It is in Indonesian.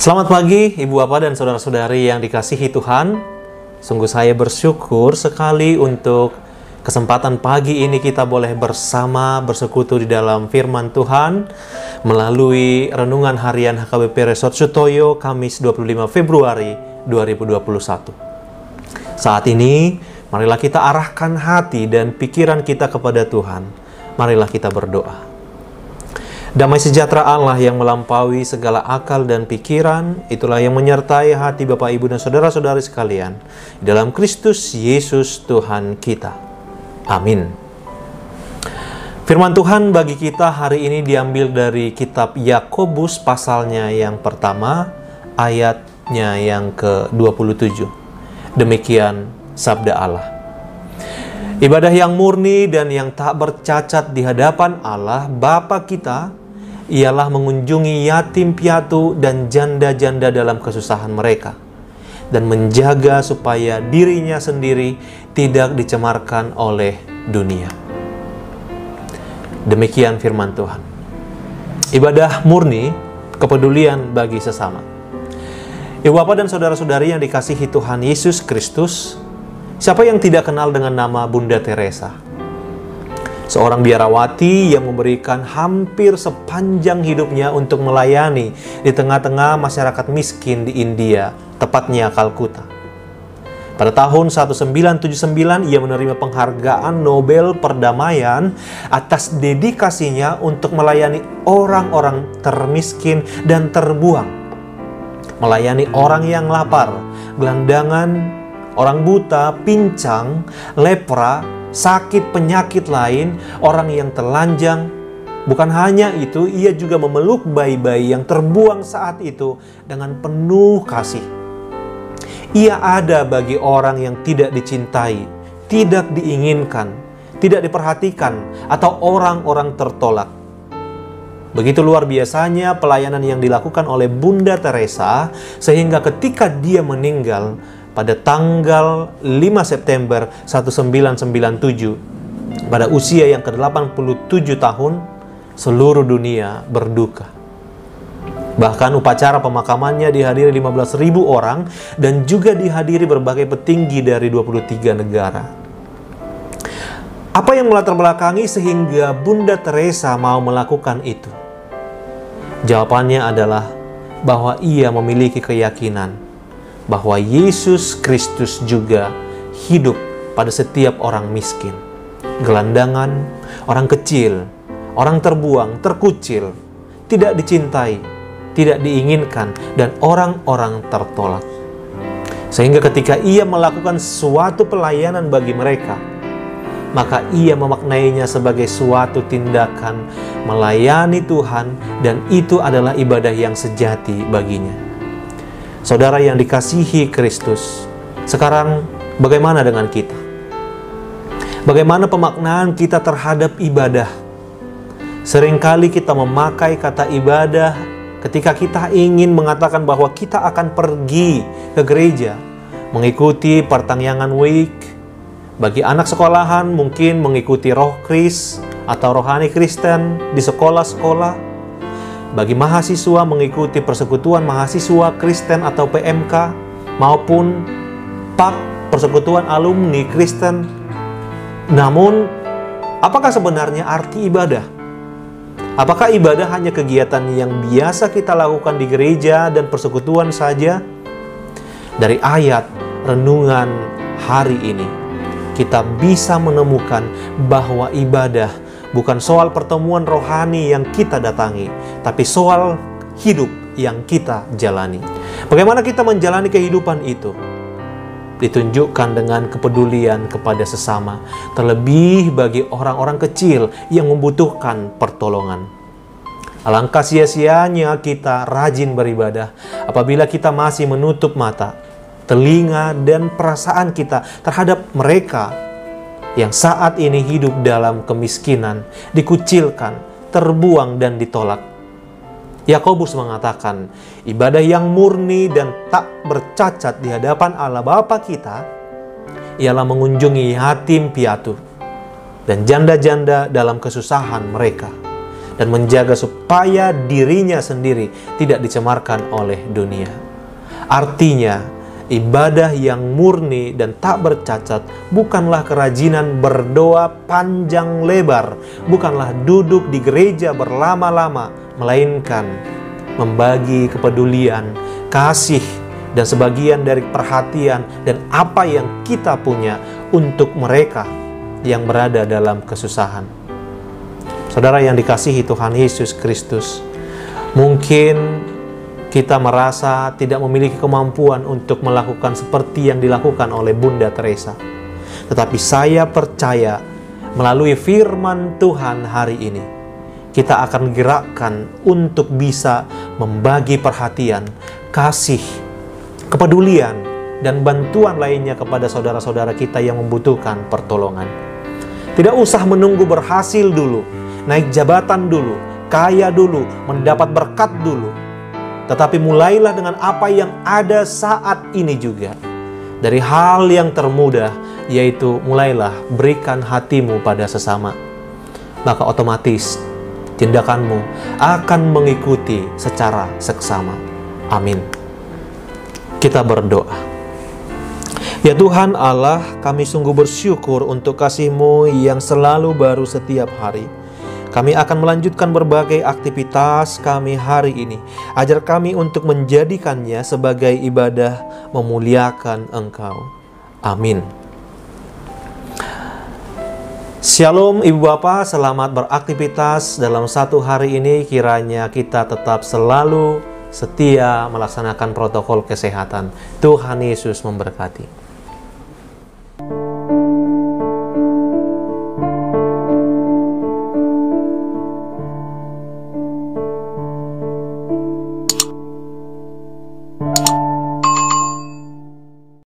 Selamat pagi Ibu Bapak dan Saudara-saudari yang dikasihi Tuhan. Sungguh saya bersyukur sekali untuk kesempatan pagi ini kita boleh bersama bersekutu di dalam firman Tuhan melalui renungan harian HKBP Resort Sutoyo Kamis 25 Februari 2021. Saat ini marilah kita arahkan hati dan pikiran kita kepada Tuhan. Marilah kita berdoa. Damai sejahtera Allah yang melampaui segala akal dan pikiran, itulah yang menyertai hati Bapak, Ibu, dan Saudara-saudari sekalian di dalam Kristus Yesus Tuhan kita. Amin. Firman Tuhan bagi kita hari ini diambil dari kitab Yakobus pasalnya yang pertama, ayatnya yang ke-27. Demikian sabda Allah. Ibadah yang murni dan yang tak bercacat di hadapan Allah Bapa kita ialah mengunjungi yatim piatu dan janda-janda dalam kesusahan mereka dan menjaga supaya dirinya sendiri tidak dicemarkan oleh dunia. Demikian firman Tuhan. Ibadah murni, kepedulian bagi sesama. Ibu Bapak dan Saudara-saudari yang dikasihi Tuhan Yesus Kristus, siapa yang tidak kenal dengan nama Bunda Teresa? Seorang biarawati yang memberikan hampir sepanjang hidupnya untuk melayani di tengah-tengah masyarakat miskin di India, tepatnya Kalkuta. Pada tahun 1979, ia menerima penghargaan Nobel Perdamaian atas dedikasinya untuk melayani orang-orang termiskin dan terbuang. Melayani orang yang lapar, gelandangan, orang buta, pincang, lepra, sakit penyakit lain, orang yang telanjang. Bukan hanya itu, ia juga memeluk bayi-bayi yang terbuang saat itu dengan penuh kasih. Ia ada bagi orang yang tidak dicintai, tidak diinginkan, tidak diperhatikan, atau orang-orang tertolak. Begitu luar biasanya pelayanan yang dilakukan oleh Bunda Teresa, sehingga ketika dia meninggal pada tanggal 5 September 1997, pada usia yang ke-87 tahun, seluruh dunia berduka. Bahkan upacara pemakamannya dihadiri 15.000 orang dan juga dihadiri berbagai petinggi dari 23 negara. Apa yang melatar belakangi sehingga Bunda Teresa mau melakukan itu? Jawabannya adalah bahwa ia memiliki keyakinan bahwa Yesus Kristus juga hidup pada setiap orang miskin, gelandangan, orang kecil, orang terbuang, terkucil, tidak dicintai, tidak diinginkan, dan orang-orang tertolak. Sehingga ketika ia melakukan suatu pelayanan bagi mereka, maka ia memaknainya sebagai suatu tindakan melayani Tuhan, dan itu adalah ibadah yang sejati baginya. Saudara yang dikasihi Kristus, sekarang bagaimana dengan kita? Bagaimana pemaknaan kita terhadap ibadah? Seringkali kita memakai kata ibadah ketika kita ingin mengatakan bahwa kita akan pergi ke gereja, mengikuti pertangyangan week. Bagi anak sekolahan mungkin mengikuti roh kris atau rohani Kristen di sekolah-sekolah. Bagi mahasiswa mengikuti persekutuan mahasiswa Kristen atau PMK, maupun PAK, persekutuan alumni Kristen. Namun, apakah sebenarnya arti ibadah? Apakah ibadah hanya kegiatan yang biasa kita lakukan di gereja dan persekutuan saja? Dari ayat renungan hari ini, kita bisa menemukan bahwa ibadah bukan soal pertemuan rohani yang kita datangi, tapi soal hidup yang kita jalani. Bagaimana kita menjalani kehidupan itu? Ditunjukkan dengan kepedulian kepada sesama, terlebih bagi orang-orang kecil yang membutuhkan pertolongan. Alangkah sia-sianya kita rajin beribadah apabila kita masih menutup mata, telinga, dan perasaan kita terhadap mereka yang saat ini hidup dalam kemiskinan, dikucilkan, terbuang, dan ditolak. Yakobus mengatakan, ibadah yang murni dan tak bercacat di hadapan Allah Bapa kita ialah mengunjungi yatim piatu dan janda-janda dalam kesusahan mereka, dan menjaga supaya dirinya sendiri tidak dicemarkan oleh dunia. Artinya, ibadah yang murni dan tak bercacat bukanlah kerajinan berdoa panjang lebar, bukanlah duduk di gereja berlama-lama, melainkan membagi kepedulian, kasih, dan sebagian dari perhatian dan apa yang kita punya untuk mereka yang berada dalam kesusahan. Saudara yang dikasihi Tuhan Yesus Kristus, mungkin kita merasa tidak memiliki kemampuan untuk melakukan seperti yang dilakukan oleh Bunda Teresa. Tetapi saya percaya melalui firman Tuhan hari ini, kita akan gerakkan untuk bisa membagi perhatian, kasih, kepedulian, dan bantuan lainnya kepada saudara-saudara kita yang membutuhkan pertolongan. Tidak usah menunggu berhasil dulu, naik jabatan dulu, kaya dulu, mendapat berkat dulu. Tetapi mulailah dengan apa yang ada saat ini juga. Dari hal yang termudah, yaitu mulailah berikan hatimu pada sesama. Maka otomatis tindakanmu akan mengikuti secara seksama. Amin. Kita berdoa. Ya Tuhan Allah, kami sungguh bersyukur untuk kasih-Mu yang selalu baru setiap hari. Kami akan melanjutkan berbagai aktivitas kami hari ini. Ajar kami untuk menjadikannya sebagai ibadah memuliakan Engkau. Amin. Shalom Ibu Bapak, selamat beraktivitas dalam satu hari ini. Kiranya kita tetap selalu setia melaksanakan protokol kesehatan. Tuhan Yesus memberkati.